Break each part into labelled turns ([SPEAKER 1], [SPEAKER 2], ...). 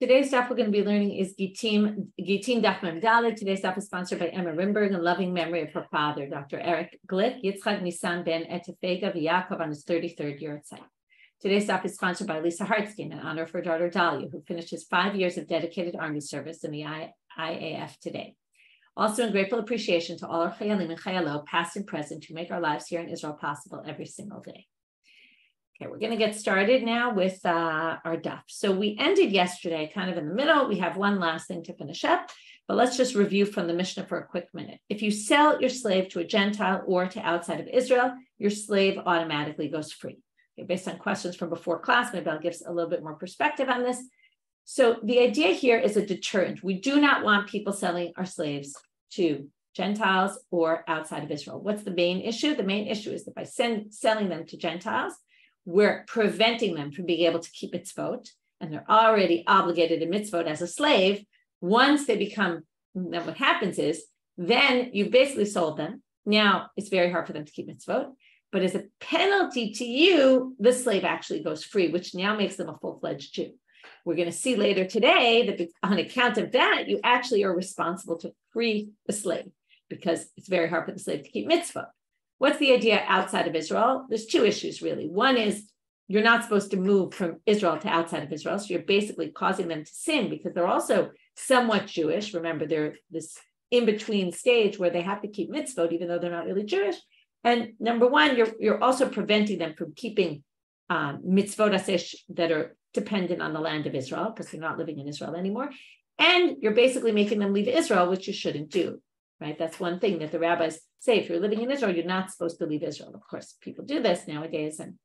[SPEAKER 1] Today's daf we're going to be learning is Gittin Daf Mem Daled. Today's daf is sponsored by Emma Rimberg in loving memory of her father, Dr. Eric Glick, Yitzchak Nisan ben Etefega v'Yaakov on his 33rd year at Tzai. Today's daf is sponsored by Lisa Hartstein in honor of her daughter Dahlia, who finished his 5 years of dedicated army service in the IAF today. Also in grateful appreciation to all our chayalim and chayalot, past and present, who make our lives here in Israel possible every single day. Okay, we're going to get started now with our daf. So we ended yesterday kind of in the middle. We have one last thing to finish up, but let's just review from the Mishnah for a quick minute. If you sell your slave to a Gentile or to outside of Israel, your slave automatically goes free. Okay, based on questions from before class, maybe I'll give a little bit more perspective on this. So the idea here is a deterrent. We do not want people selling our slaves to Gentiles or outside of Israel. What's the main issue? The main issue is that by selling them to Gentiles, we're preventing them from being able to keep mitzvot, and they're already obligated in mitzvot as a slave. Once they become, then what happens is, then you've basically sold them. Now it's very hard for them to keep mitzvot, but as a penalty to you, the slave actually goes free, which now makes them a full-fledged Jew. We're going to see later today that on account of that, you actually are responsible to free the slave because it's very hard for the slave to keep mitzvot. What's the idea outside of Israel? There's two issues, really. One is you're not supposed to move from Israel to outside of Israel. So you're basically causing them to sin because they're also somewhat Jewish. Remember, they're this in-between stage where they have to keep mitzvot, even though they're not really Jewish. And number one, you're also preventing them from keeping mitzvot asesh that are dependent on the land of Israel because they're not living in Israel anymore. And you're basically making them leave Israel, which you shouldn't do. Right? That's one thing that the rabbis say. If you're living in Israel, you're not supposed to leave Israel. Of course, people do this nowadays, and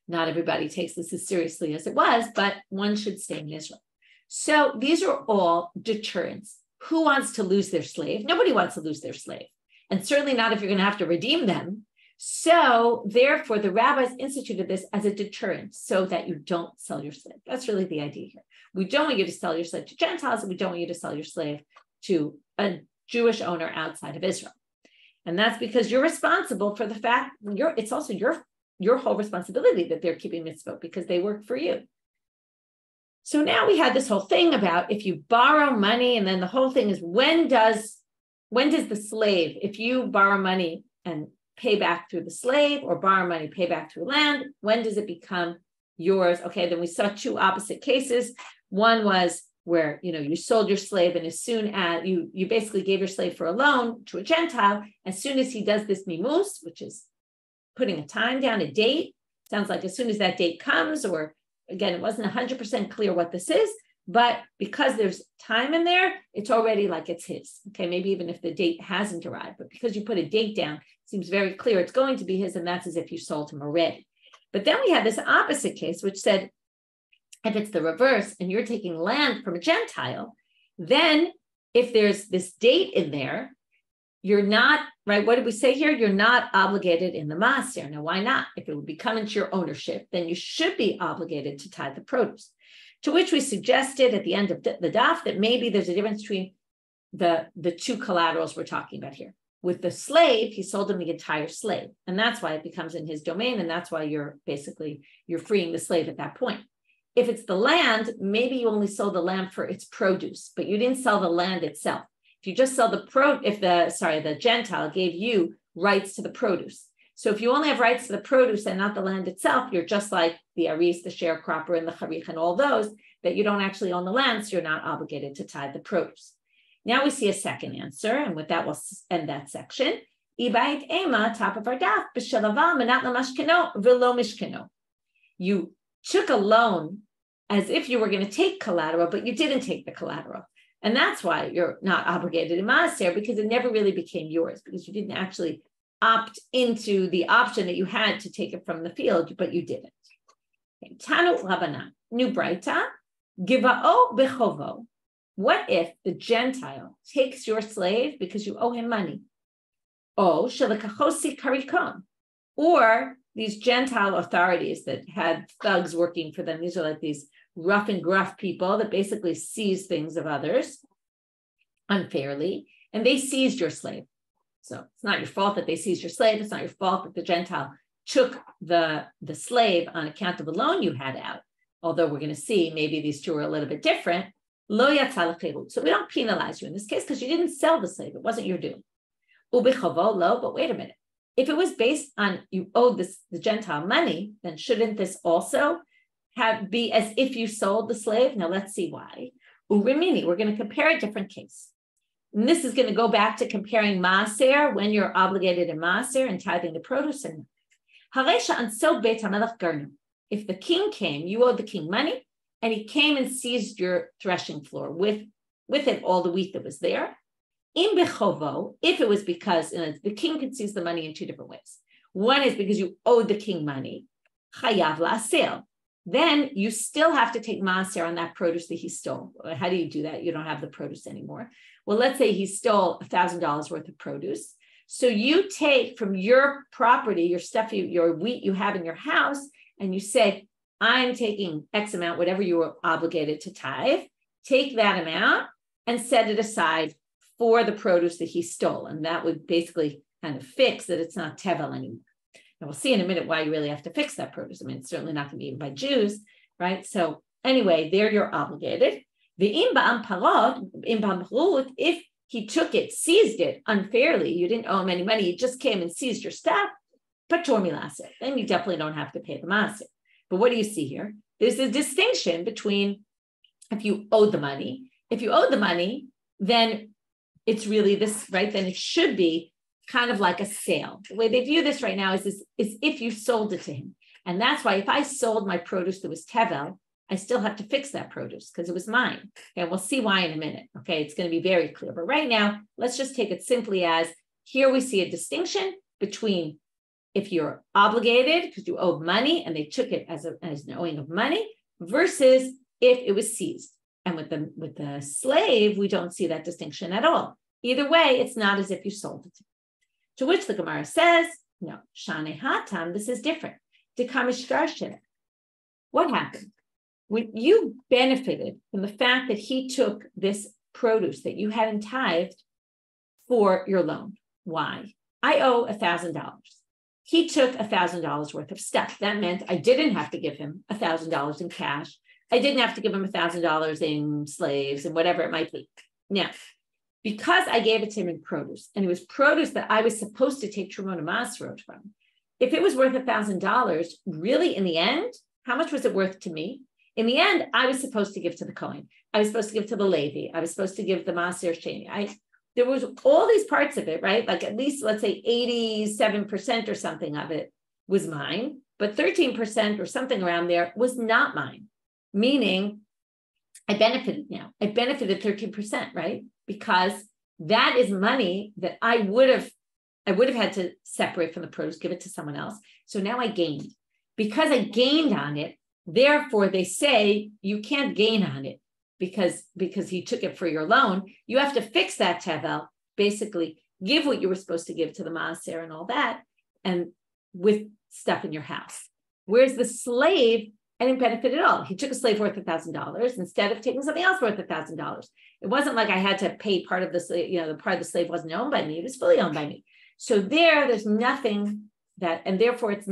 [SPEAKER 1] not everybody takes this as seriously as it was, but one should stay in Israel. So these are all deterrents. Who wants to lose their slave? Nobody wants to lose their slave, and certainly not if you're going to have to redeem them. So therefore, the rabbis instituted this as a deterrent so that you don't sell your slave. That's really the idea here. We don't want you to sell your slave to Gentiles, and we don't want you to sell your slave to a Jewish owner outside of Israel. And that's because you're responsible for the fact it's also your whole responsibility that they're keeping mitzvot because they work for you. So now we had this whole thing about if you borrow money, and then the whole thing is when does the slave, if you borrow money and pay back through the slave or borrow money, pay back through land, when does it become yours? Okay, then we saw two opposite cases. One was where you sold your slave, and as soon as you basically gave your slave for a loan to a Gentile, as soon as he does this mimus, which is putting a time down, a date, sounds like as soon as that date comes, or again, it wasn't 100% clear what this is, but because there's time in there, it's already like it's his. Okay, maybe even if the date hasn't arrived, but because you put a date down, it seems very clear it's going to be his, and that's as if you sold him already. But then we had this opposite case, which said, if it's the reverse and you're taking land from a Gentile, then if there's this date in there, you're not, right? What did we say here? You're not obligated in the maaser. Now, why not? If it would be coming to your ownership, then you should be obligated to tithe the produce. To which we suggested at the end of the daf that maybe there's a difference between the two collaterals we're talking about here. With the slave, he sold him the entire slave. And that's why it becomes in his domain. And that's why you're freeing the slave at that point. If it's the land, maybe you only sold the land for its produce, but you didn't sell the land itself. If you just sell the Gentile gave you rights to the produce. So if you only have rights to the produce and not the land itself, you're just like the aris, the sharecropper, and the charich, and all those, that you don't actually own the land, so you're not obligated to tithe the produce. Now we see a second answer, and with that, we'll end that section. Ibayit ema, top of our daf, b'shelavam, menat lamashkeno, v'lo mishkeno. You took a loan as if you were going to take collateral, but you didn't take the collateral. And that's why you're not obligated in maaser, because it never really became yours, because you didn't actually opt into the option that you had to take it from the field, but you didn't. Tanu Rabbanit, new braita, giva'o bechovo. What if the Gentile takes your slave because you owe him money? Oh, shelakachosi karikon. Or these Gentile authorities that had thugs working for them, these are like these rough and gruff people that basically seize things of others unfairly, and they seized your slave. So it's not your fault that they seized your slave. It's not your fault that the Gentile took the slave on account of a loan you had out. although we're going to see maybe these two are a little bit different, lo yatsa l'chirut. So we don't penalize you in this case because you didn't sell the slave. It wasn't your due. U'b'chavo lo, but wait a minute. If it was based on you owed the Gentile money, then shouldn't this also be as if you sold the slave? Now let's see why. U'rimini, we're going to compare a different case. And this is going to go back to comparing maaser, when you're obligated in maaser and tithing the produce. And if the king came, you owed the king money, and he came and seized your threshing floor with it all the wheat that was there. In bechovo, if it was because the king could seize the money in two different ways. One is because you owed the king money, chayav la'asel. Then you still have to take maaser on that produce that he stole. How do you do that? You don't have the produce anymore. Well, let's say he stole $1,000 worth of produce. So you take from your property, your stuff, your wheat you have in your house, and you say, I'm taking X amount, whatever you were obligated to tithe, take that amount and set it aside for the produce that he stole. And that would basically kind of fix that it's not tevel anymore. And we'll see in a minute why you really have to fix that produce. I mean, it's certainly not going to be eaten by Jews, right? So anyway, there you're obligated. The if he took it, seized it unfairly, you didn't owe him any money, he just came and seized your stuff, patur milaseh, then you definitely don't have to pay the maaser. But what do you see here? There's a distinction between if you owe the money. If you owe the money, then it's really this, right? Then it should be kind of like a sale. The way they view this right now is if you sold it to him. And that's why if I sold my produce that was tevel, I still have to fix that produce because it was mine. And we'll see why in a minute. Okay, it's going to be very clear. But right now, let's just take it simply as here we see a distinction between if you're obligated because you owe money and they took it as an owing of money versus if it was seized. And with the slave, we don't see that distinction at all. Either way, it's not as if you sold it. To which the Gemara says, no, shane hatam, this is different. What happened? When you benefited from the fact that he took this produce that you hadn't tithed for your loan. Why? I owe $1,000. He took $1,000 worth of stuff. That meant I didn't have to give him $1,000 in cash. I didn't have to give him $1,000 in slaves and whatever it might be. Now, because I gave it to him in produce, and it was produce that I was supposed to take Trumot Masrot from, if it was worth $1,000, really in the end, how much was it worth to me? In the end, I was supposed to give to the Kohen. I was supposed to give to the Levi. I was supposed to give the Maser Sheni. There was all these parts of it, right? Like at least, let's say 87% or something of it was mine, but 13% or something around there was not mine. Meaning I benefited now. I benefited 13%, right? Because that is money that I would have had to separate from the produce, give it to someone else. So now I gained. Because I gained on it, therefore they say you can't gain on it because he took it for your loan. You have to fix that tevel, basically give what you were supposed to give to the maaser and all that, and with stuff in your house. Whereas the slave, I didn't benefit at all. He took a slave worth $1,000 instead of taking something else worth $1,000. It wasn't like I had to pay part of the slave, the part of the slave wasn't owned by me, it was fully owned by me. So there's nothing that, and therefore it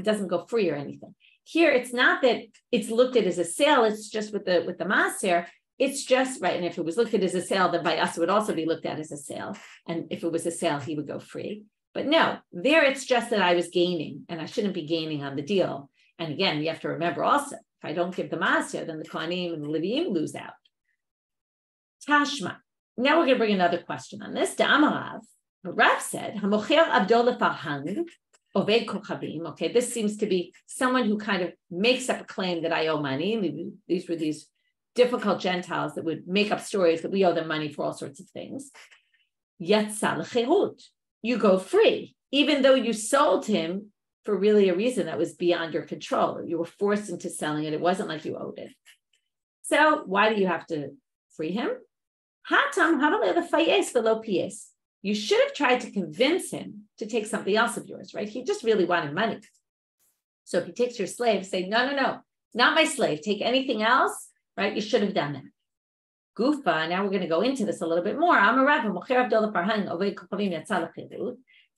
[SPEAKER 1] doesn't go free or anything. Here, it's not that it's looked at as a sale, it's just with the maaser, it's just, right, and if it was looked at as a sale, then by us it would also be looked at as a sale. And if it was a sale, he would go free. But no, there it's just that I was gaining, and I shouldn't be gaining on the deal. And again, you have to remember also, if I don't give the maaser, then the Kohanim and the Leviim lose out. Tashma. Now we're going to bring another question on this. Da'amarav, Rav said, Hamocher Abdol Farhang, Oved Kochavim. Okay, this seems to be someone who kind of makes up a claim that I owe money. These were these difficult Gentiles that would make up stories that we owe them money for all sorts of things. Yatsa l'cherut. You go free, even though you sold him for really a reason that was beyond your control. You were forced into selling it. It wasn't like you owed it. So why do you have to free him? Hatam havaleh fayes v'lo pies. You should have tried to convince him to take something else of yours, right? He just really wanted money. So if he takes your slave, say, no, not my slave. Take anything else, right? You should have done that. Gufa, now we're going to go into this a little bit more.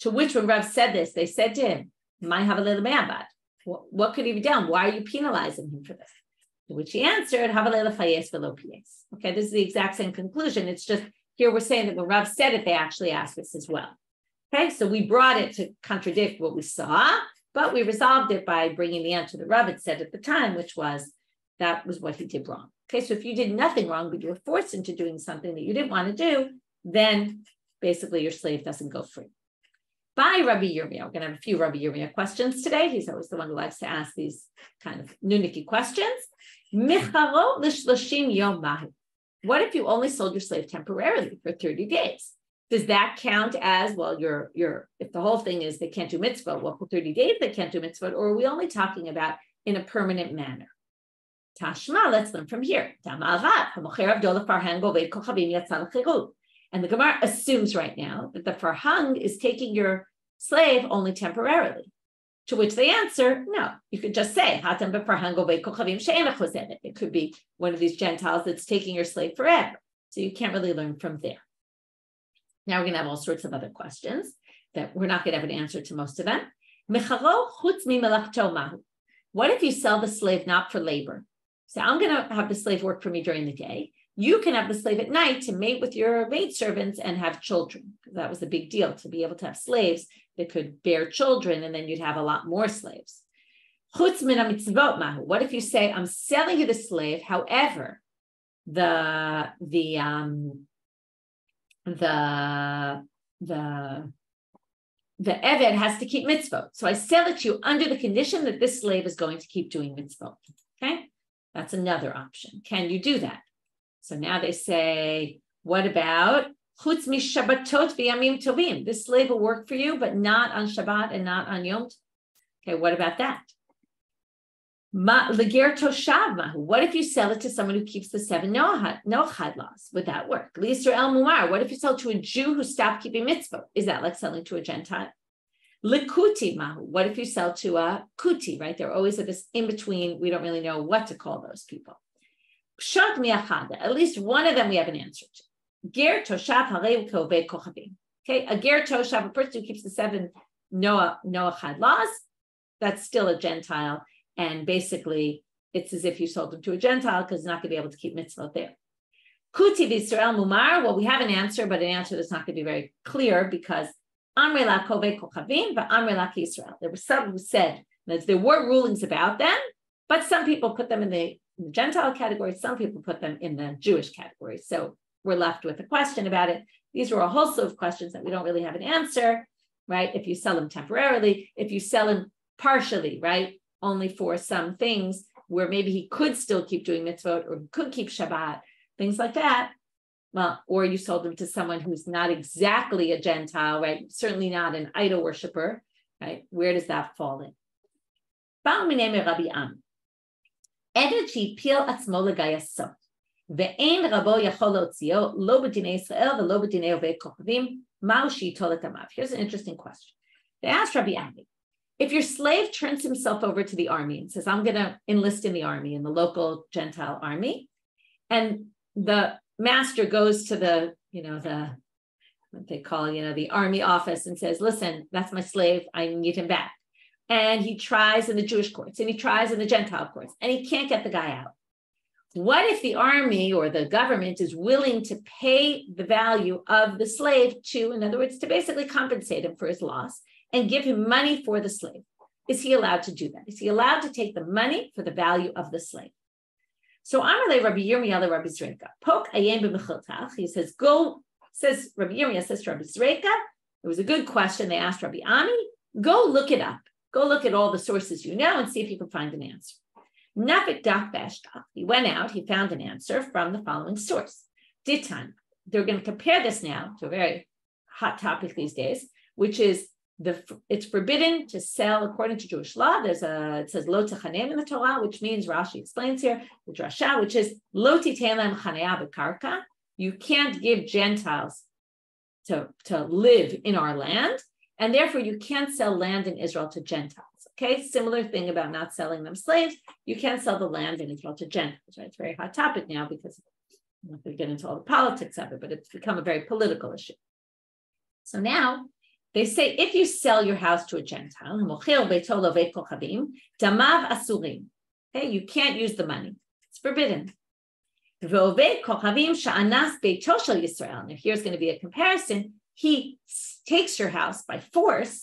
[SPEAKER 1] To which when Rav said this, they said to him, what could he have done? Why are you penalizing him for this? To which he answered, okay, this is the exact same conclusion. It's just here we're saying that when Rav said it, they actually asked this as well. Okay, so we brought it to contradict what we saw, but we resolved it by bringing the answer that Rav had said at the time, which was that was what he did wrong. Okay, so if you did nothing wrong, but you were forced into doing something that you didn't want to do, then basically your slave doesn't go free. By Rabbi Yirmiyah, we're going to have a few Rabbi Yirmiyah questions today. He's always the one who likes to ask these kind of nunicky questions. What if you only sold your slave temporarily for 30 days? Does that count as, well, if the whole thing is they can't do mitzvot, well, for 30 days they can't do mitzvot, or are we only talking about in a permanent manner? Tashma, let's learn from here. And the Gemara assumes right now that the farhang is taking your slave only temporarily. To which they answer, no. You could just say, it could be one of these Gentiles that's taking your slave forever. So you can't really learn from there. Now we're going to have all sorts of other questions that we're not going to have an answer to most of them. What if you sell the slave not for labor? So I'm going to have the slave work for me during the day. You can have the slave at night to mate with your maidservants and have children. That was a big deal, to be able to have slaves that could bear children, and then you'd have a lot more slaves. What if you say, I'm selling you the slave, however, the Eved has to keep mitzvot. So I sell it to you under the condition that this slave is going to keep doing mitzvot. Okay? That's another option. Can you do that? So now they say, what about chutz mi Shabbatot v'yamim tovim? This slave will work for you, but not on Shabbat and not on Yom Tov. Okay, what about that? Leger toshav mahu. What if you sell it to someone who keeps the 7 noachad laws? Would that work? L'Yisrael mumar. What if you sell it to a Jew who stopped keeping mitzvot? Is that like selling to a Gentile? Likuti mahu. What if you sell to a kuti, right? They're always at this in-between. We don't really know what to call those people. Shot miachada. At least one of them we have an answer to. Ger toshav harei kovei kochavim. Okay, a ger toshav, a person who keeps the 7 noachad laws, that's still a Gentile. And basically, it's as if you sold them to a Gentile because it's not going to be able to keep mitzvot there. Kuti v'Yisrael mumar. Well, we have an answer, but an answer that's not going to be very clear because Amre la kovei kochavim, but Amre la Yisrael. There were some who said that there were rulings about them, but some people put them in the Gentile category. Some people put them in the Jewish category. So we're left with a question about it. These were a whole slew of questions that we don't really have an answer, right? If you sell them temporarily, if you sell them partially, right? Only for some things where maybe he could still keep doing mitzvot or could keep Shabbat, things like that. Well, or you sold them to someone who's not exactly a Gentile, right? Certainly not an idol worshiper, right? Where does that fall in? Here's an interesting question. They asked Rabbi Ami, if your slave turns himself over to the army and says, I'm going to enlist in the army, in the local Gentile army, and the master goes to the what they call, the army office and says, listen, that's my slave, I need him back. And he tries in the Jewish courts and he tries in the Gentile courts and he can't get the guy out. What if the army or the government is willing to pay the value of the slave to, in other words, to basically compensate him for his loss and give him money for the slave? Is he allowed to do that? Is he allowed to take the money for the value of the slave? So Amalei Rabbi Yirmiyah Rabbi Zreika. Pok ayem b'mechiltach. He says, says Rabbi Yirmiyah says to Rabbi Zreika, it was a good question they asked Rabbi Ami, go look it up. Go look at all the sources you know and see if you can find an answer. Nafik daf b'ashtach. He went out, he found an answer from the following source. Ditan. They're going to compare this now to a very hot topic these days, which is it's forbidden to sell according to Jewish law. It says lo techanem in the Torah, which means Rashi explains here the drasha, which is lo titein lehem chanaya b'karka. You can't give Gentiles to live in our land, and therefore you can't sell land in Israel to Gentiles. Okay, similar thing about not selling them slaves. You can't sell the land in Israel to Gentiles. Right? It's a very hot topic now because I'm not going to get into all the politics of it, but it's become a very political issue. So now they say, if you sell your house to a Gentile, okay, you can't use the money. It's forbidden. Now, here's going to be a comparison. He takes your house by force.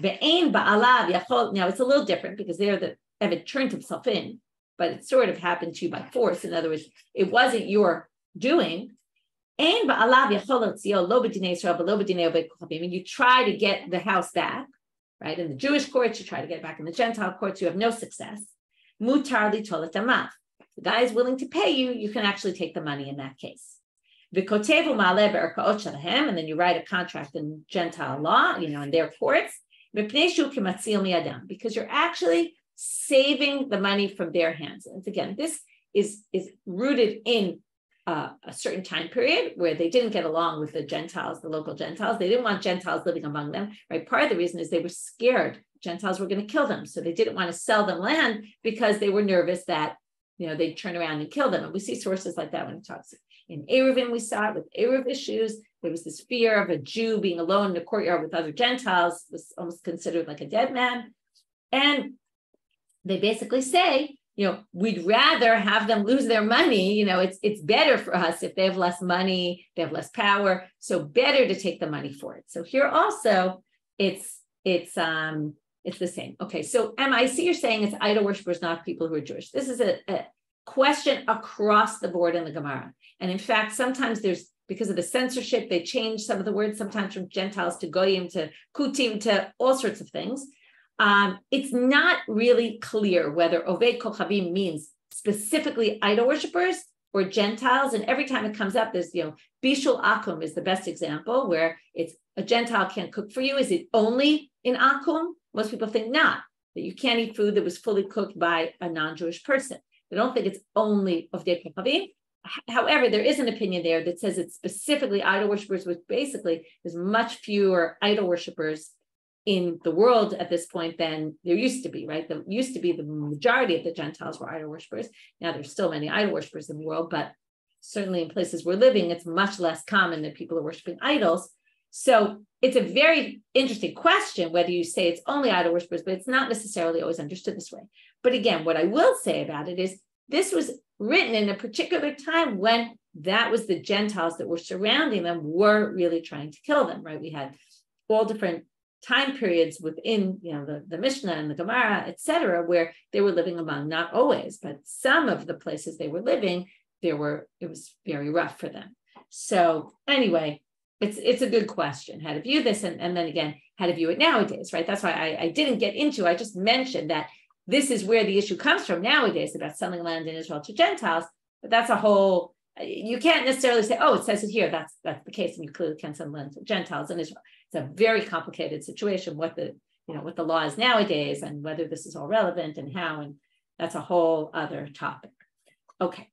[SPEAKER 1] Now, it's a little different because there the Eved turned himself in, but it sort of happened to you by force. In other words, it wasn't your doing. And you try to get the house back, right? In the Jewish courts, you try to get it back in the Gentile courts, you have no success. The guy is willing to pay you, you can actually take the money in that case. And then you write a contract in Gentile law, in their courts, because you're actually saving the money from their hands. And again, this is rooted in a certain time period where they didn't get along with the Gentiles, the local Gentiles. They didn't want Gentiles living among them, right? Part of the reason is they were scared Gentiles were going to kill them. So they didn't want to sell them land because they were nervous that, they'd turn around and kill them. And we see sources like that when it talks. In Eruvin, we saw it with Eruv issues. There was this fear of a Jew being alone in the courtyard with other Gentiles, was almost considered like a dead man. And they basically say, we'd rather have them lose their money. It's better for us if they have less money, they have less power. So better to take the money for it. So here also, it's the same. Okay, so Emma, I see you're saying it's idol worshippers, not people who are Jewish. This is a question across the board in the Gemara. And in fact, sometimes because of the censorship, they change some of the words, sometimes from Gentiles to Goyim to Kutim to all sorts of things. It's not really clear whether Oved Kochavim means specifically idol worshippers or Gentiles. And every time it comes up, there's, Bishul Akum is the best example where it's a Gentile can't cook for you. Is it only in Akum? Most people think not, that you can't eat food that was fully cooked by a non-Jewish person. They don't think it's only Oved Kochavim. However, there is an opinion there that says it's specifically idol worshippers, which basically there's much fewer idol worshippers in the world at this point than there used to be, right? There used to be the majority of the Gentiles were idol worshippers. Now there's still many idol worshippers in the world, but certainly in places we're living, it's much less common that people are worshiping idols. So it's a very interesting question, whether you say it's only idol worshippers, but it's not necessarily always understood this way. But again, what I will say about it is this was written in a particular time when that was the Gentiles that were surrounding them were really trying to kill them, right? We had all different time periods within, the Mishnah and the Gemara, etc., where they were living among, not always, but some of the places they were living, it was very rough for them. So anyway, it's a good question how to view this, and then again, how to view it nowadays, right? That's why I didn't get into, I just mentioned that this is where the issue comes from nowadays about selling land in Israel to Gentiles, but that's a whole, you can't necessarily say, oh, it says it here, that's the case, and you clearly can't sell land to Gentiles in Israel. It's a very complicated situation, what the law is nowadays and whether this is all relevant and how, and that's a whole other topic. Okay.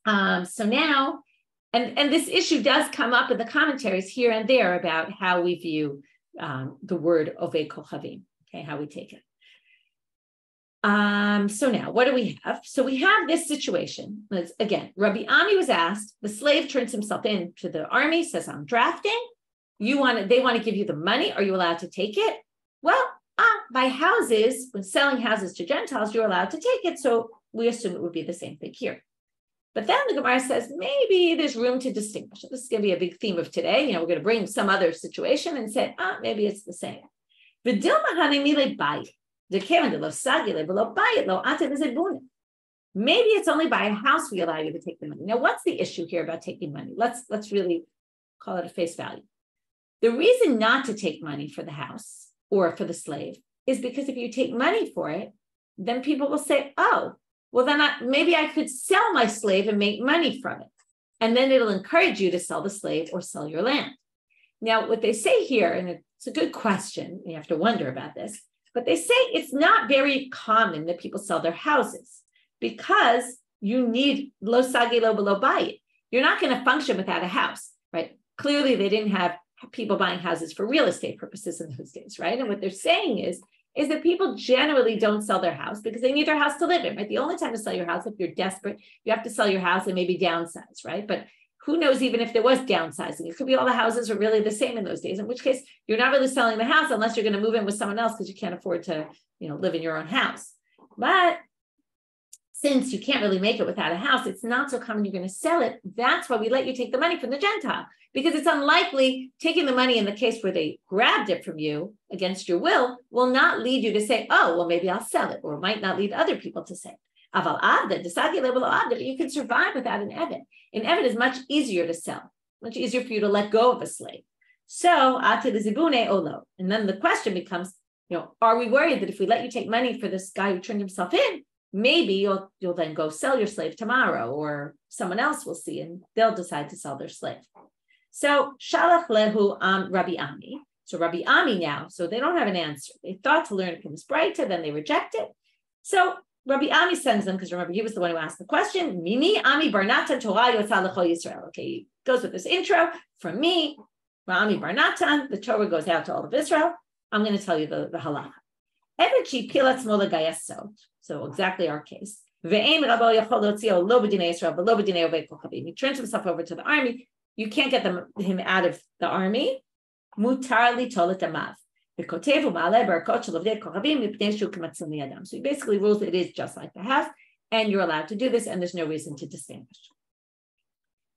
[SPEAKER 1] So now, and this issue does come up in the commentaries here and there about how we view the word Oved Kochavim, okay, how we take it. So now, what do we have? So we have this situation. Again, Rabbi Ami was asked, the slave turns himself in to the army, says, I'm drafting. They want to give you the money. Are you allowed to take it? Well, by houses, when selling houses to Gentiles, you're allowed to take it. So we assume it would be the same thing here. But then the Gemara says, maybe there's room to distinguish. This is going to be a big theme of today. We're going to bring some other situation and say, maybe it's the same. Maybe it's only by a house we allow you to take the money. Now, what's the issue here about taking money? Let's really call it a face value. The reason not to take money for the house or for the slave is because if you take money for it, then people will say, oh, well, then maybe I could sell my slave and make money from it. And then it'll encourage you to sell the slave or sell your land. Now, what they say here, and it's a good question, you have to wonder about this, but they say it's not very common that people sell their houses because you need lo sagi lo below bayit. You're not going to function without a house, right? Clearly, they didn't have people buying houses for real estate purposes in those days, right? And what they're saying is that people generally don't sell their house because they need their house to live in, right? The only time to sell your house, if you're desperate, you have to sell your house and maybe downsize, right? But who knows even if there was downsizing? It could be all the houses are really the same in those days, in which case you're not really selling the house unless you're going to move in with someone else because you can't afford to, live in your own house. But since you can't really make it without a house, it's not so common you're going to sell it. That's why we let you take the money from the Gentile, because it's unlikely taking the money in the case where they grabbed it from you against your will not lead you to say, oh, well, maybe I'll sell it, or it might not lead other people to say it. But you can survive without an Eved. An Eved is much easier to sell, much easier for you to let go of a slave. So, and then the question becomes, are we worried that if we let you take money for this guy who turned himself in, maybe you'll then go sell your slave tomorrow, or someone else will see and they'll decide to sell their slave. So Shalach lehu Rabbi Ami. So Rabbi Ami now, so they don't have an answer. They thought to learn it from this Breita, then they reject it. So Rabbi Ami sends them, because remember, he was the one who asked the question. Mimi Ami Barnatan Torah Yotzah L'chol Yisrael. Okay, he goes with this intro. From me, Ami Barnatan, the Torah goes out to all of Israel. I'm going to tell you the halacha. Evetchi pilat smola gayasot. So exactly our case. He turns himself over to the army. You can't get him out of the army. Mutar li tolet amav. So he basically rules that it is just like the house, and you're allowed to do this, and there's no reason to distinguish.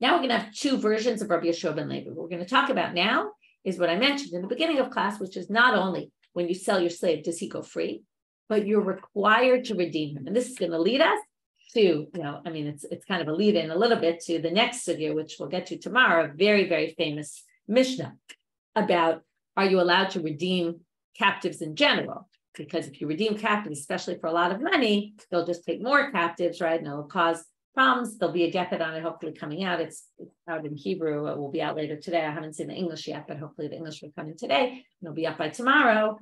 [SPEAKER 1] Now we're going to have two versions of Rabbi Yeshua ben Levi. What we're going to talk about now is what I mentioned in the beginning of class, which is not only when you sell your slave does he go free, but you're required to redeem him. And this is going to lead us to, it's kind of a lead in a little bit to the next sugya, which we'll get to tomorrow, a very, very famous Mishnah about, are you allowed to redeem captives in general? Because if you redeem captives, especially for a lot of money, they'll just take more captives, right? And it'll cause problems. There'll be a Gittin on it, hopefully coming out. It's out in Hebrew. It will be out later today. I haven't seen the English yet, but hopefully the English will come in today. It'll be up by tomorrow.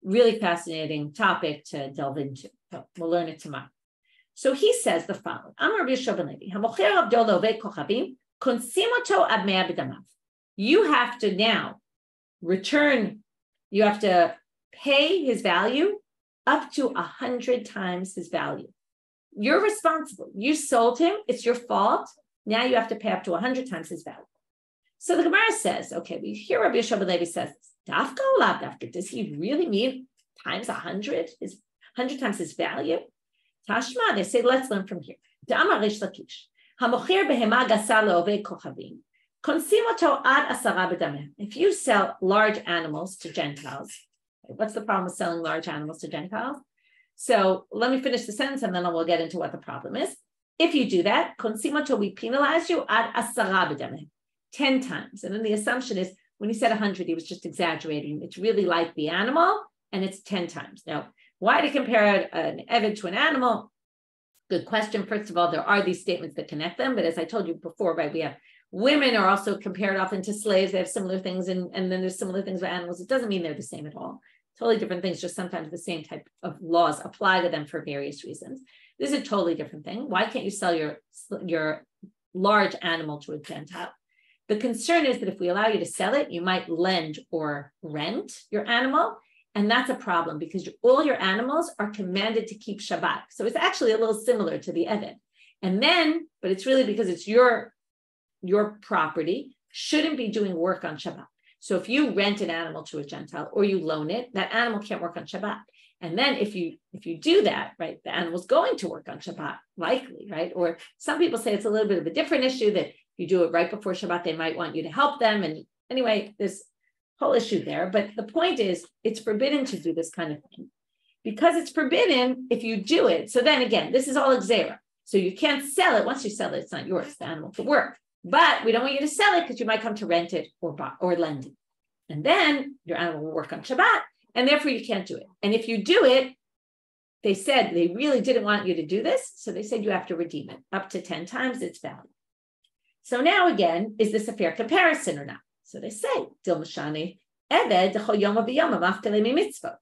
[SPEAKER 1] Really fascinating topic to delve into. So we'll learn it tomorrow. So he says the following. You have to now return, you have to pay his value up to 100 times his value. You're responsible. You sold him. It's your fault. Now you have to pay up to 100 times his value. So the Gemara says, okay, we hear Rabbi Yeshua ben Levi says, Dafka or lav dafka? Does he really mean times 100? Is 100 times his value? Tashma, they say, let's learn from here. Da'amar Rish Lakish. Hamochir behema gasa le'ovei kochavim. Konsimoto ad asara b'dameh. If you sell large animals to Gentiles, what's the problem with selling large animals to Gentiles? So let me finish the sentence and then we'll get into what the problem is. If you do that, konsimoto, we penalize you ad asara b'dameh, 10 times. And then the assumption is when he said 100, he was just exaggerating. It's really like the animal and it's 10 times. Now, why to compare an Eved to an animal? Good question. First of all, there are these statements that connect them. But as I told you before, right, we have women are also compared often to slaves. They have similar things. And then there's similar things with animals. It doesn't mean they're the same at all. Totally different things. Just sometimes the same type of laws apply to them for various reasons. This is a totally different thing. Why can't you sell your large animal to a Gentile? The concern is that if we allow you to sell it, you might lend or rent your animal. And that's a problem because all your animals are commanded to keep Shabbat. So it's actually a little similar to the Eved. And then, but it's really because it's your property, shouldn't be doing work on Shabbat. So if you rent an animal to a Gentile or you loan it, that animal can't work on Shabbat. And then if you do that, right, the animal's going to work on Shabbat, likely, right? Or some people say it's a little bit of a different issue that if you do it right before Shabbat, they might want you to help them. And anyway, there's whole issue there. But the point is, it's forbidden to do this kind of thing. Because it's forbidden, if you do it, so then again, this is all Xera. So you can't sell it. Once you sell it, it's not yours. The animal can work. But we don't want you to sell it because you might come to rent it or lend it. And then your animal will work on Shabbat, and therefore you can't do it. And if you do it, they said they really didn't want you to do this, so they said you have to redeem it up to 10 times its value. So now again, is this a fair comparison or not? So they say, Dilmashani, Eved Yoma b'Yoma Maftele mitzvot.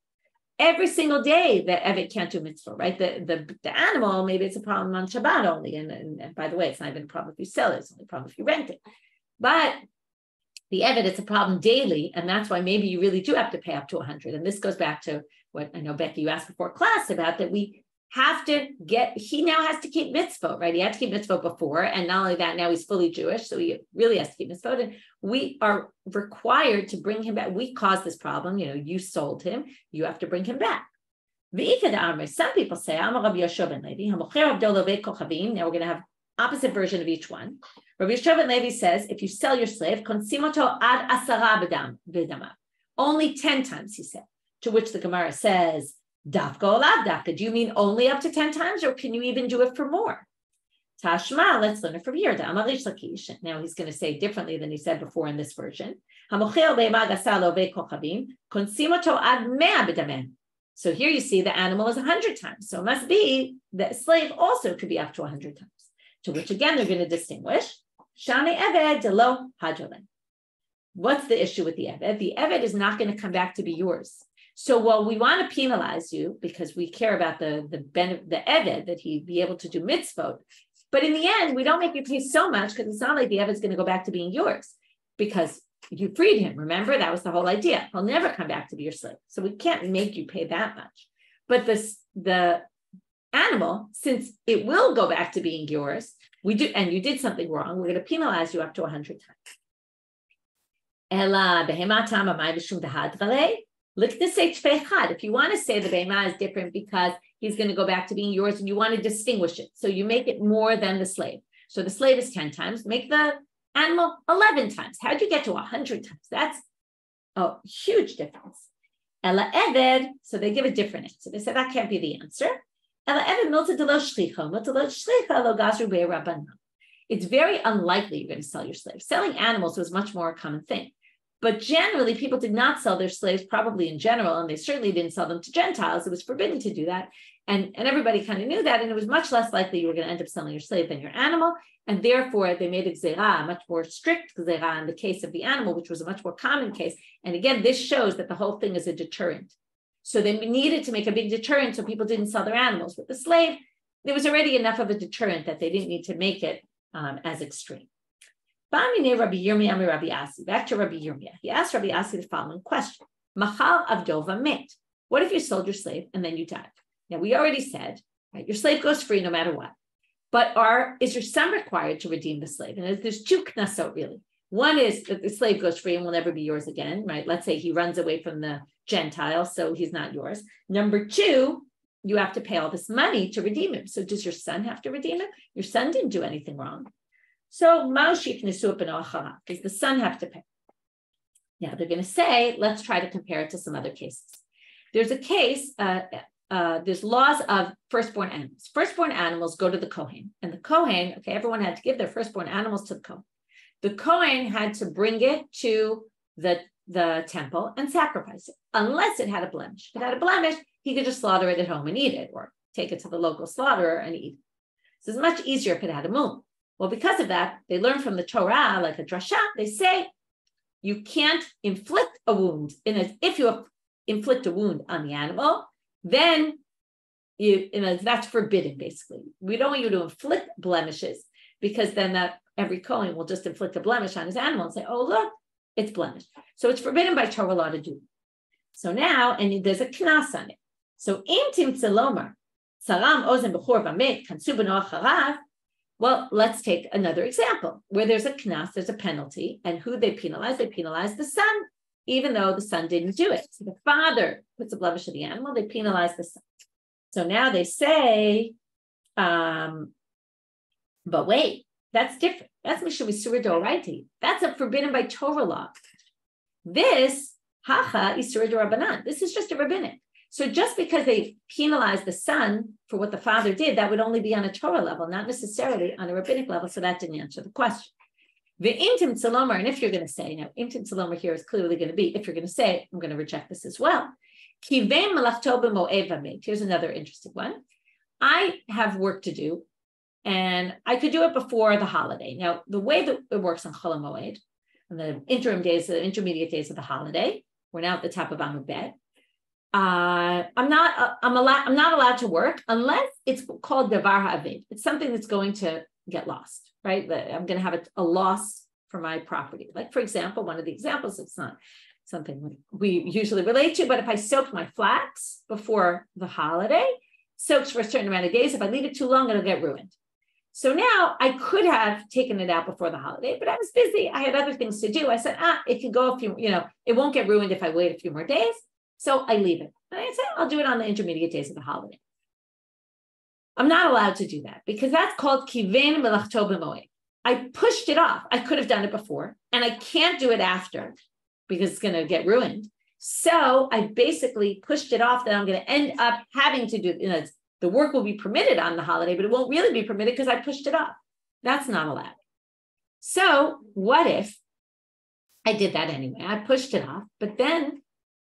[SPEAKER 1] Every single day the Eved can't do mitzvah, right? The animal, maybe it's a problem on Shabbat only. And by the way, it's not even a problem if you sell it, it's only a problem if you rent it. But the Eved, it's a problem daily, and that's why maybe you really do have to pay up to 100. And this goes back to what I know, Becky, you asked before class about that we have to he now has to keep mitzvot, right? He had to keep mitzvot before, and not only that, now he's fully Jewish, so he really has to keep mitzvot, and we are required to bring him back. We caused this problem, you sold him, you have to bring him back. Some people say, now we're going to have opposite version of each one. Rabbi Yeshua ben Levi says, if you sell your slave, only 10 times, he said. To which the Gemara says, dafka or lav dafka. Do you mean only up to 10 times, or can you even do it for more? Tashma, let's learn it from here. Now he's going to say differently than he said before in this version. So here you see the animal is 100 times. So it must be the slave also could be up to 100 times. To which again, they're going to distinguish. Shani Eved Delo Hadran. What's the issue with the Eved? The Eved is not going to come back to be yours. So while we want to penalize you because we care about the Eved, that he be able to do mitzvot, but in the end, we don't make you pay so much because it's not like the Eved is going to go back to being yours because you freed him. Remember, that was the whole idea. He'll never come back to be your slave. So we can't make you pay that much. But the animal, since it will go back to being yours, we do, and you did something wrong, we're going to penalize you up to 100 times. If you want to say the behemah is different because he's going to go back to being yours and you want to distinguish it, so you make it more than the slave. So the slave is 10 times, make the animal 11 times. How'd you get to 100 times? That's a huge difference. Ela eved, so they give a different answer. They say that can't be the answer. It's very unlikely you're going to sell your slaves. Selling animals was much more a common thing. But generally, people did not sell their slaves, probably in general, and they certainly didn't sell them to Gentiles. It was forbidden to do that. And everybody kind of knew that, and it was much less likely you were going to end up selling your slave than your animal. And therefore, they made a gzera, a much more strict gzera in the case of the animal, which was a much more common case. And again, this shows that the whole thing is a deterrent. So they needed to make a big deterrent so people didn't sell their animals. With the slave, there was already enough of a deterrent that they didn't need to make it as extreme. Back to Rabbi Yirmiyah. He asked Rabbi Asi the following question. Machal avdova met. What if you sold your slave and then you died? Now, we already said, right, your slave goes free no matter what. But is your son required to redeem the slave? And there's two knasot, really. One is that the slave goes free and will never be yours again, right? Let's say he runs away from the gentile, so he's not yours. Number two, you have to pay all this money to redeem him. So does your son have to redeem him? Your son didn't do anything wrong. So does the son have to pay? Now they're going to say, let's try to compare it to some other cases. There's a case, there's laws of firstborn animals. Firstborn animals go to the Kohen. And the Kohen, okay, everyone had to give their firstborn animals to the Kohen. The Kohen had to bring it to the temple and sacrifice it, unless it had a blemish. If it had a blemish, he could just slaughter it at home and eat it, or take it to the local slaughterer and eat it. So it's much easier if it had a moon. Well, because of that, they learn from the Torah, like a drasha, they say, you can't inflict a wound. If you inflict a wound on the animal, then that's forbidden, basically. We don't want you to inflict blemishes, because then every Kohen will just inflict a blemish on his animal and say, oh, look, it's blemished. So it's forbidden by Torah law to do. So now, and there's a knas on it. So im timtze lomar, saram ozen b'chor v'met, kansu b'no acharav. Well, let's take another example where there's a knas, there's a penalty, and who they penalize? They penalize the son, even though the son didn't do it. So the father puts a blemish on the animal, they penalize the son. So now they say, but wait, that's different. That's Mishu Isur Doraiti. That's a forbidden by Torah law. This, Hacha Isur Rabbanit. This is just a rabbinic. So just because they penalized the son for what the father did, that would only be on a Torah level, not necessarily on a rabbinic level. So that didn't answer the question. The intim tzalomer, and if you're going to say, now intim tzalomer here is clearly going to be, if you're going to say, I'm going to reject this as well. Here's another interesting one. I have work to do, and I could do it before the holiday. Now, the way that it works on Chol HaMoed, on the interim days, the intermediate days of the holiday, we're now at the top of Amud Bet. I'm not allowed to work unless it's called Davar Ha'avid. It's something that's going to get lost, right? I'm going to have a loss for my property. Like, for example, one of the examples, it's not something we usually relate to, but if I soak my flax before the holiday, soaks for a certain amount of days. If I leave it too long, it'll get ruined. So now I could have taken it out before the holiday, but I was busy. I had other things to do. I said, it can go it won't get ruined if I wait a few more days. So I leave it. And I say, I'll do it on the intermediate days of the holiday. I'm not allowed to do that because that's called kivein melachto b'moed. I pushed it off. I could have done it before, and I can't do it after because it's going to get ruined. So I basically pushed it off that I'm going to end up having to do, the work will be permitted on the holiday, but it won't really be permitted because I pushed it off. That's not allowed. So what if I did that anyway? I pushed it off, but then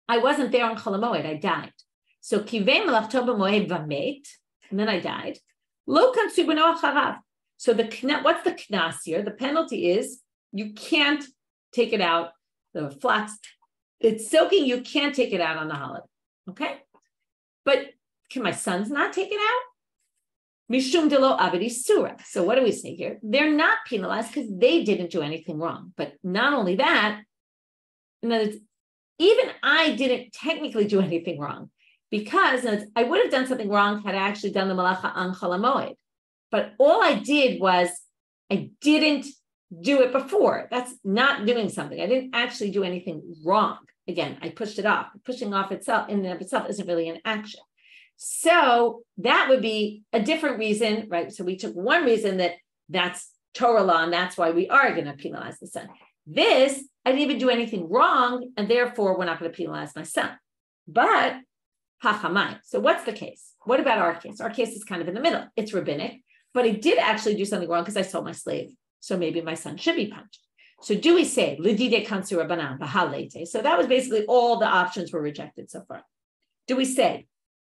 [SPEAKER 1] I wasn't there on Chol HaMoed. I died. So kivein melachto b'moed v'met, and then I died. Lo kansu b'no acharav. So what's the knas here? The penalty is you can't take it out. The flax, it's soaking. You can't take it out on the holiday. Okay, but can my sons not take it out? Mishum delo avedi surah. So what do we say here? They're not penalized because they didn't do anything wrong. But not only that, even I didn't technically do anything wrong because I would have done something wrong had I actually done the malacha on Chol HaMoed. But all I did was I didn't do it before. That's not doing something. I didn't actually do anything wrong. Again, I pushed it off. Pushing off itself in and of itself isn't really an action. So that would be a different reason, right? So we took one reason that's Torah law, and that's why we are going to penalize the son. This, I didn't even do anything wrong, and therefore we're not going to penalize my son. But hachamai. So what's the case? What about our case? Our case is kind of in the middle. It's rabbinic, but I did actually do something wrong because I sold my slave. So maybe my son should be punished. So do we say lidide kansu rabbanan b'halete? So that was basically all the options were rejected so far. Do we say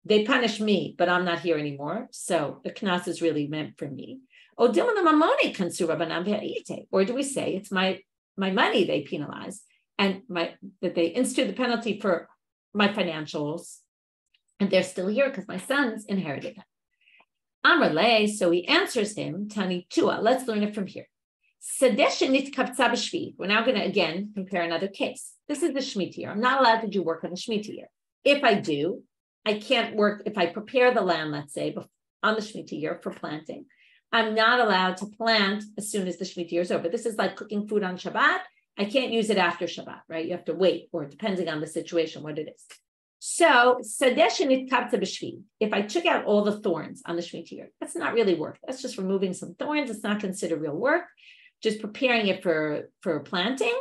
[SPEAKER 1] they punish me, but I'm not here anymore, so the knas is really meant for me? Or do we say it's my money they penalize and that they institute the penalty for my financials, and they're still here because my sons inherited them? Amrle, so he answers him, Tani Tua. Let's learn it from here. We're now going to again compare another case. This is the Shemitah year. I'm not allowed to do work on the Shemitah year. If I do, I can't work. If I prepare the land, let's say, on the Shemitah year for planting, I'm not allowed to plant as soon as the Shemitah year is over. This is like cooking food on Shabbat. I can't use it after Shabbat, right? You have to wait, or depending on the situation, what it is. So, if I took out all the thorns on the Shemitah year, that's not really work. That's just removing some thorns. It's not considered real work. Just preparing it for planting,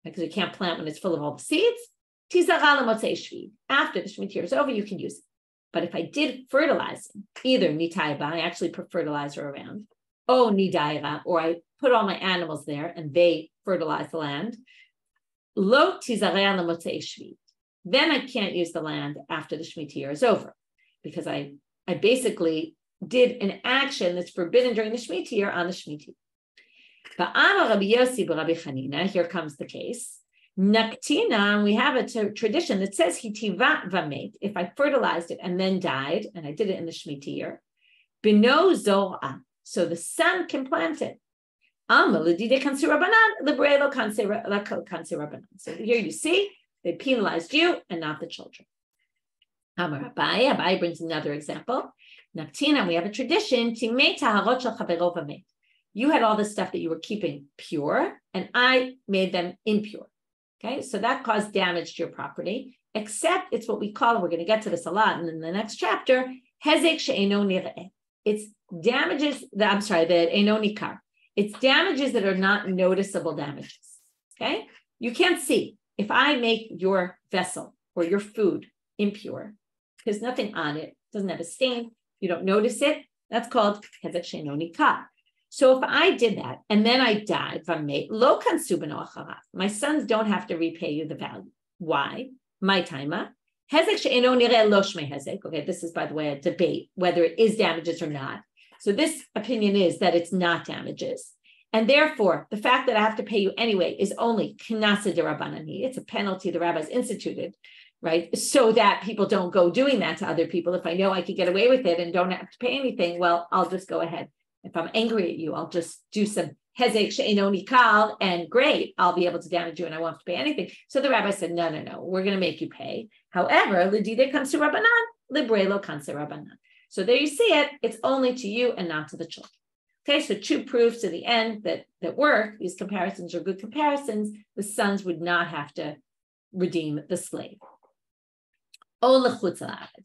[SPEAKER 1] because you can't plant when it's full of all the seeds. After the Shemitah year is over, you can use it. But if I did fertilizing, either nitaiba, I actually put fertilizer around, nidaira, or I put all my animals there and they fertilize the land, lo tizarei l'motzei shvi. Then I can't use the land after the Shemitah year is over, because I basically did an action that's forbidden during the Shemitah year on the Shemitah year. Here comes the case. Naktina, we have a tradition that says hitiva vamet. If I fertilized it and then died, and I did it in the Shemitah year, bino zoa, so the son can plant it. So here you see, they penalized you and not the children. Abai brings another example. Naktina, we have a tradition. You had all the stuff that you were keeping pure, and I made them impure. Okay, so that caused damage to your property, except it's what we call, and we're going to get to this a lot in the next chapter, hezek she'eino nireh. It's damages, the eino nikar. It's damages that are not noticeable damages. Okay, you can't see. If I make your vessel or your food impure, there's nothing on it, doesn't have a stain, you don't notice it, that's called hezek she'eino nikar. So if I did that and then I died, my sons don't have to repay you the value. Why? My timer. Okay, this is, by the way, a debate whether it is damages or not. So this opinion is that it's not damages. And therefore, the fact that I have to pay you anyway is only knasa de rabbanani. It's a penalty the rabbis instituted, right? So that people don't go doing that to other people. If I know I could get away with it and don't have to pay anything, well, I'll just go ahead. If I'm angry at you, I'll just do some hezek she'eino nikar, and great, I'll be able to damage you and I won't have to pay anything. So the rabbi said, no, we're going to make you pay. However, l'didei kansu rabbanan, librelo kanse rabbanan. So there you see it, it's only to you and not to the children. Okay, so two proofs to the end that work. These comparisons are good comparisons. The sons would not have to redeem the slave.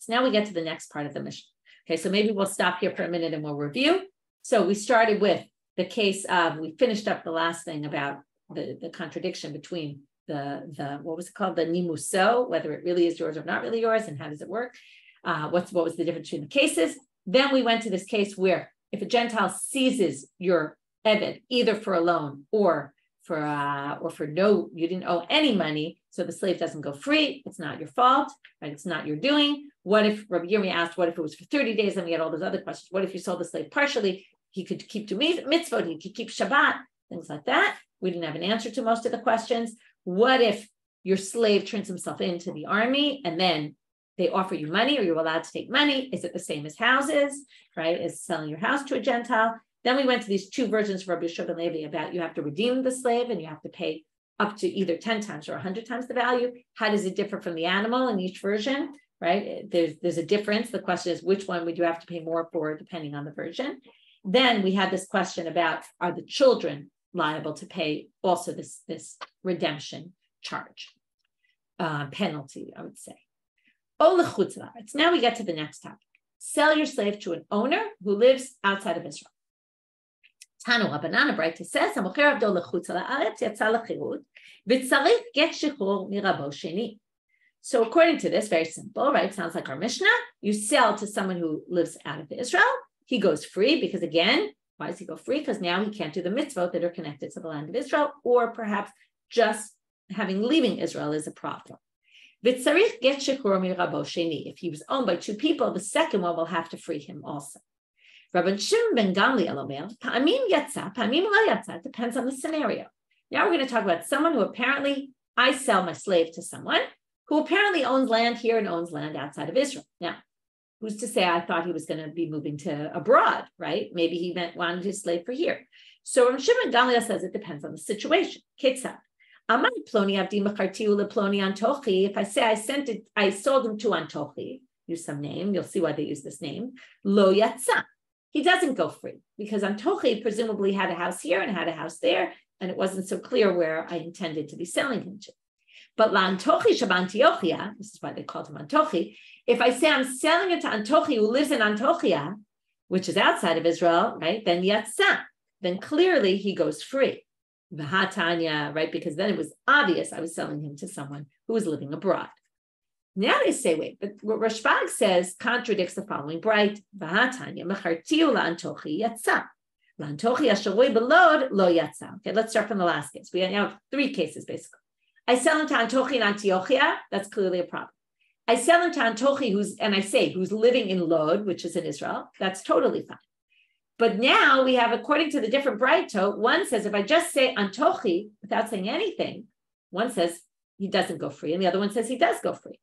[SPEAKER 1] Now we get to the next part of the mission. Okay, so maybe we'll stop here for a minute and we'll review. So we started with the case of, we finished up the last thing about the contradiction between the what was it called, the nimuso, whether it really is yours or not really yours, and how does it work? What was the difference between the cases? Then we went to this case where if a Gentile seizes your eved, either for a loan or for no, you didn't owe any money, so the slave doesn't go free, it's not your fault, right? It's not your doing. What if, Rabbi Yomi asked, what if it was for 30 days? And we had all those other questions. What if you sold the slave partially? He could keep to mitzvot, he could keep Shabbat, things like that. We didn't have an answer to most of the questions. What if your slave turns himself into the army and then they offer you money, or you're allowed to take money? Is it the same as houses, right? Is selling your house to a Gentile? Then we went to these two versions of Rabbi Yishua ben Levi about you have to redeem the slave and you have to pay up to either 10 times or 100 times the value. How does it differ from the animal in each version, right? There's a difference. The question is, which one would you have to pay more for depending on the version? Then we had this question about, are the children liable to pay also this redemption charge, penalty, I would say. Now we get to the next topic. Sell your slave to an owner who lives outside of Israel. Tanu Rabbanit Braita says, so according to this, very simple, right? Sounds like our Mishnah. You sell to someone who lives out of Israel. He goes free because, again, why does he go free? Because now he can't do the mitzvot that are connected to the land of Israel, or perhaps just leaving Israel is a problem. If he was owned by two people, the second one will have to free him also. Rabban Shimon ben Gamliel Omer, Pa'amim yatsa, Pa'amim lo yatsa, it depends on the scenario. Now we're going to talk about someone who apparently, I sell my slave to someone who apparently owns land here and owns land outside of Israel. Now, who's to say I thought he was going to be moving to abroad, right? Maybe he wanted his slave for here. So Rabban Shimon ben Gamliel says it depends on the situation. Kitzad. If I say I sold him to Antochi, use some name, you'll see why they use this name, lo yatsa. He doesn't go free because Antochi presumably had a house here and had a house there, and it wasn't so clear where I intended to be selling him to. But la Antochi Shabantiochia, this is why they called him Antochi, if I say I'm selling it to Antochi who lives in Antochia, which is outside of Israel, right, then yatsa, then clearly he goes free. Vahatanya, right? Because then it was obvious I was selling him to someone who was living abroad. Now they say, wait, but what Rashbag says contradicts the following bright. Vahatanya, mechartiu la'antochi yatsa. La'antochi asharoi belod lo yatsa. Okay, let's start from the last case. We now have three cases, basically. I sell him to Antochi in Antiochia. That's clearly a problem. I sell him to Antochi who's living in Lod, which is in Israel. That's totally fine. But now we have, according to the different Braito, one says, if I just say Antochi without saying anything, one says he doesn't go free, and the other one says he does go free.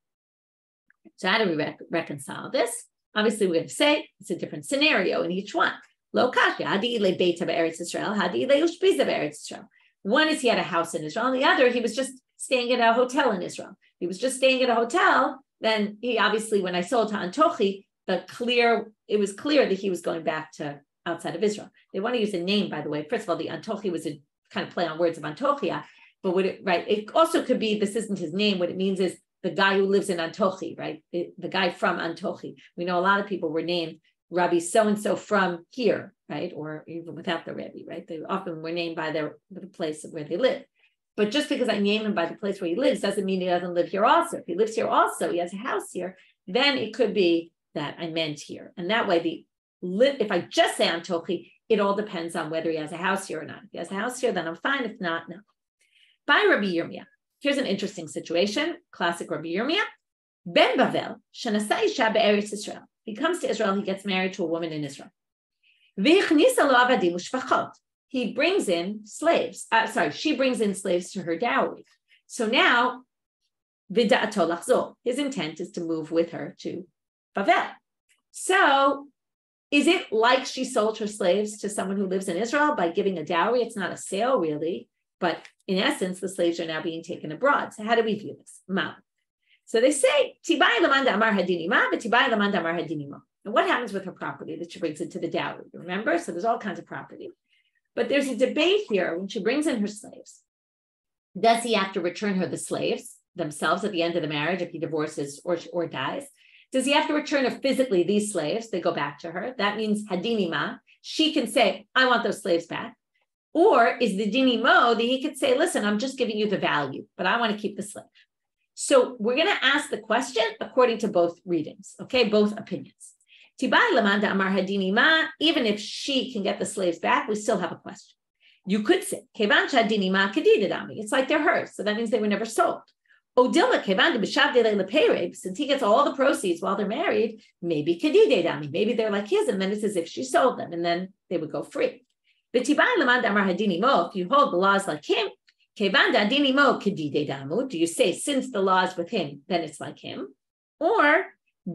[SPEAKER 1] So how do we reconcile this? Obviously, we're going to say it's a different scenario in each one. Lo kasha, hadi le beita be'eretz Yisrael, hadi le ushpiza be'eretz Yisrael. One is he had a house in Israel, and the other, he was just staying at a hotel in Israel. He was just staying at a hotel, then he obviously, when I sold to Antochi, it was clear that he was going back to outside of Israel. They want to use a name, by the way. First of all, the Antochi was a kind of play on words of Antochia, but it also could be, this isn't his name. What it means is the guy who lives in Antochi, right? The guy from Antochi. We know a lot of people were named Rabbi so-and-so from here, right? Or even without the Rebbe, right? They often were named by the place where they live. But just because I name him by the place where he lives doesn't mean he doesn't live here also. If he lives here also, he has a house here, then it could be that I meant here. And that way, if I just say Antochi, it all depends on whether he has a house here or not. If he has a house here, then I'm fine. If not, no. By Rabbi Yirmiyah. Here's an interesting situation. Classic Rabbi Yirmiyah. Ben Bavel, Shanasa Isha be'eretz Israel. He comes to Israel, he gets married to a woman in Israel. He brings in slaves. She brings in slaves to her dowry. So now, his intent is to move with her to Bavel. So, is it like she sold her slaves to someone who lives in Israel by giving a dowry? It's not a sale, really, but in essence, the slaves are now being taken abroad. So how do we view this? So they say, Tibai lamanda amar hadinima, but Tibai lamanda amar hadinima. And what happens with her property that she brings into the dowry? Remember? So there's all kinds of property. But there's a debate here when she brings in her slaves. Does he have to return her the slaves? themselves at the end of the marriage if he divorces or dies? Does he have to return her physically these slaves? They go back to her. That means hadinima. She can say, I want those slaves back. Or is the dinimo that he could say, listen, I'm just giving you the value, but I want to keep the slave. So we're going to ask the question according to both readings, okay, both opinions. Tibai lamanda amar hadinima, even if she can get the slaves back, we still have a question. You could say, kevan hadinima kadididami. It's like they're hers, so that means they were never sold. Odilma kevan b'shavdele, since he gets all the proceeds while they're married, maybe kadididami. Maybe they're like his, and then it's as if she sold them, and then they would go free. But tibai lamanda amar hadinimo, if you hold the laws like him, do you say since the law is with him, then it's like him? Or or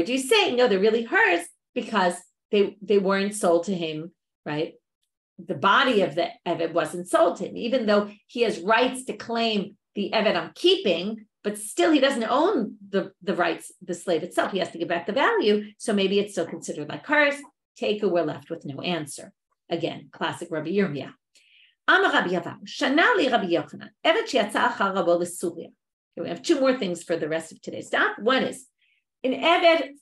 [SPEAKER 1] do you say no, they're really hers because they weren't sold to him, right? The body of the Eved wasn't sold to him, even though he has rights to claim the Eved I'm keeping, but still he doesn't own the rights, the slave itself. He has to give back the value. So maybe it's still considered like hers. Teku, we're left with no answer. Again, classic Rabbi Yirmiyah. Amar Rabbi Yava, Shanali Rabbi Yochanan, Evet she'yatza achar rabo l'Suria. We have two more things for the rest of today's talk. One is, in Eved,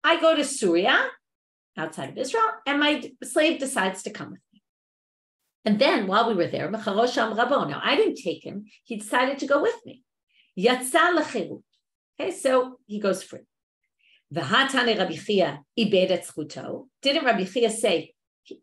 [SPEAKER 1] I go to Syria, outside of Israel, and my slave decides to come with me. And then, while we were there, Mecharosham Rabo, now I didn't take him, he decided to go with me. Yatza l'chirut. Okay, so he goes free. V'hatane Rabbi Chia ibed et zchuto. Didn't Rabbi Chia say,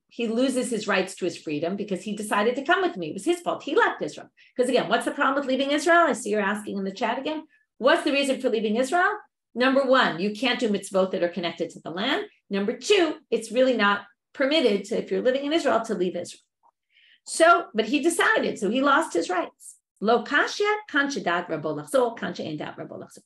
[SPEAKER 1] he loses his rights to his freedom because he decided to come with me? It was his fault. He left Israel. Because again, what's the problem with leaving Israel? I see you're asking in the chat again. What's the reason for leaving Israel? Number one, you can't do mitzvot that are connected to the land. Number two, it's really not permitted to, if you're living in Israel, to leave Israel. So, but he decided, so he lost his rights. Lo kashya kanchadat rabo lachzor, kansha endat rabo lachzor.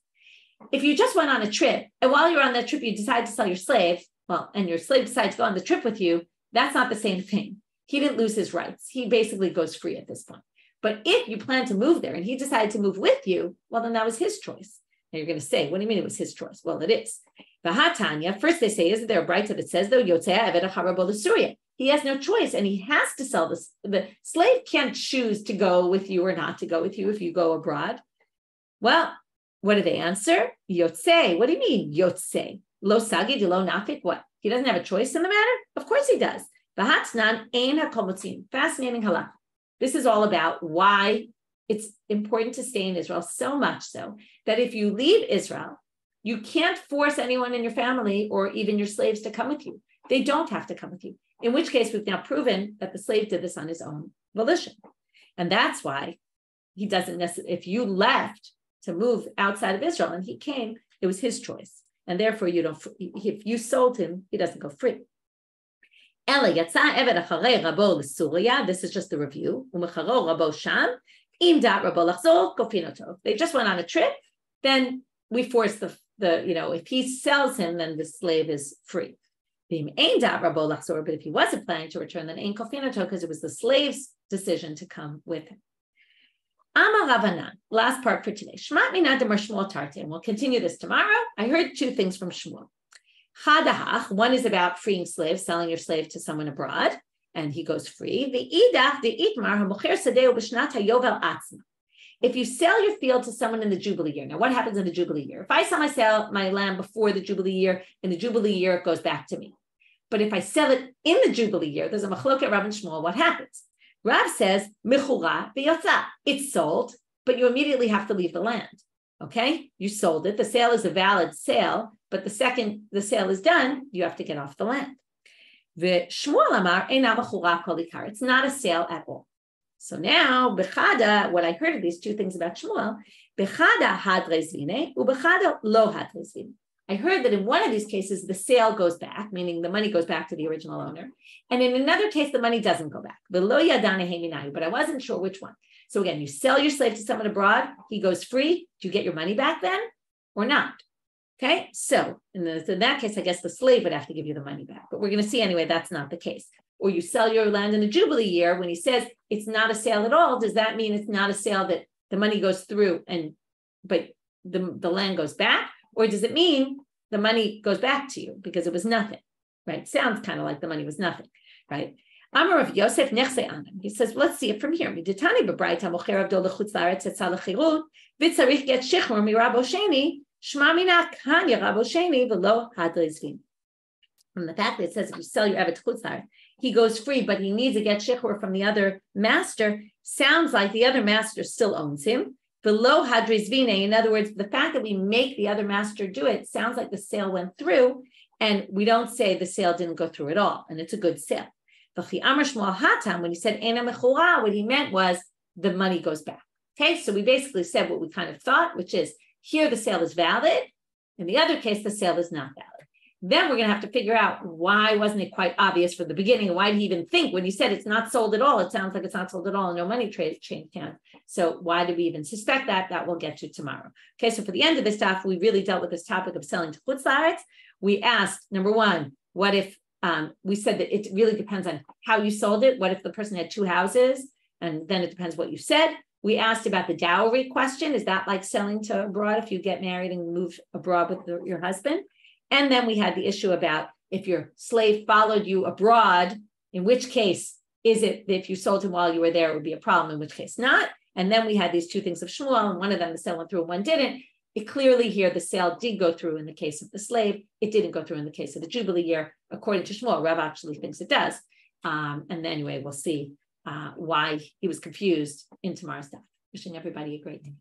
[SPEAKER 1] If you just went on a trip, and while you're on that trip, you decide to sell your slave, well, and your slave decides to go on the trip with you, that's not the same thing. He didn't lose his rights. He basically goes free at this point. But if you plan to move there and he decided to move with you, well, then that was his choice. Now you're going to say, what do you mean it was his choice? Well, it is. Vahatanya, first they say, isn't there a brayta that says, though, Yotzei Eved Harabo l'Suria? He has no choice and he has to sell this. The slave can't choose to go with you or not to go with you if you go abroad. Well, what do they answer? Yotzei. What do you mean, Yotzei? Lo sagi de lo nafik. What? He doesn't have a choice in the matter? Of course he does. Fascinating halakha. This is all about why it's important to stay in Israel, so much so that if you leave Israel, you can't force anyone in your family or even your slaves to come with you. They don't have to come with you. In which case, we've now proven that the slave did this on his own volition. And that's why he doesn't necessarily, if you left to move outside of Israel and he came, it was his choice. And therefore, if you sold him, he doesn't go free. This is just the review. If they just went on a trip, then we force the if he sells him, then the slave is free. But if he wasn't planning to return, then because it was the slave's decision to come with him. Amar Ravanan, last part for today. Shmat minad demar Shmuel tarte, and we'll continue this tomorrow. I heard two things from Shmuel. Chadahach, one is about freeing slaves, selling your slave to someone abroad, and he goes free. V'idach de'itmar hamocher sadeu b'shnat hayovel atzma. If you sell your field to someone in the Jubilee year, now what happens in the Jubilee year? If I sell my land before the Jubilee year, in the Jubilee year, it goes back to me. But if I sell it in the Jubilee year, there's a machloket Rav and Shmuel, what happens? Rav says, Mechura v'yotza. It's sold, but you immediately have to leave the land. Okay? You sold it. The sale is a valid sale, but the second the sale is done, you have to get off the land. Shmuel amar eina mechura kol ikar. It's not a sale at all. So now, bechada, what I heard of these two things about Shmuel, bechada hadre zvine, ubechada lo hadre zvine. I heard that in one of these cases, the sale goes back, meaning the money goes back to the original owner. And in another case, the money doesn't go back. But I wasn't sure which one. So again, you sell your slave to someone abroad, he goes free. Do you get your money back then or not? Okay, so in that case, I guess the slave would have to give you the money back. But we're going to see anyway, that's not the case. Or you sell your land in a Jubilee year, when he says it's not a sale at all, does that mean it's not a sale that the money goes through but the land goes back? Or does it mean the money goes back to you because it was nothing, right? Sounds kind of like the money was nothing, right? Amar of Yosef Nechse Anam. He says, let's see it from here. Miditani b'braita mocher avdo lechutz laaretz etzal lechirut v'tzarich get shichur mirabo sheni shma mina kanya rabo sheni v'lo hadrizvin. From the fact that it says if you sell your evet chutz laaretz, he goes free, but he needs to get shichur from the other master. Sounds like the other master still owns him. V'lo hadrizvine. In other words, the fact that we make the other master do it sounds like the sale went through, and we don't say the sale didn't go through at all, and it's a good sale. When he said Ena Mechura, what he meant was the money goes back. Okay, so we basically said what we kind of thought, which is here the sale is valid. In the other case, the sale is not valid. Then we're going to have to figure out why wasn't it quite obvious from the beginning? Why did he even think when he said it's not sold at all? It sounds like it's not sold at all. No money trade change hands. So why did we even suspect that? That we'll get to tomorrow. Okay, so for the end of this stuff, we really dealt with this topic of selling to chutz laaretz. We asked, number one, what if we said that it really depends on how you sold it. What if the person had two houses? And then it depends what you said. We asked about the dowry question. Is that like selling to abroad if you get married and move abroad with your husband? And then we had the issue about if your slave followed you abroad, in which case is it if you sold him while you were there, it would be a problem, in which case not. And then we had these two things of Shmuel, and one of them the sale went through and one didn't. It clearly here, the sale did go through in the case of the slave. It didn't go through in the case of the Jubilee year. According to Shmuel, Rav actually thinks it does. And then anyway, we'll see why he was confused in tomorrow's daf. Wishing everybody a great day.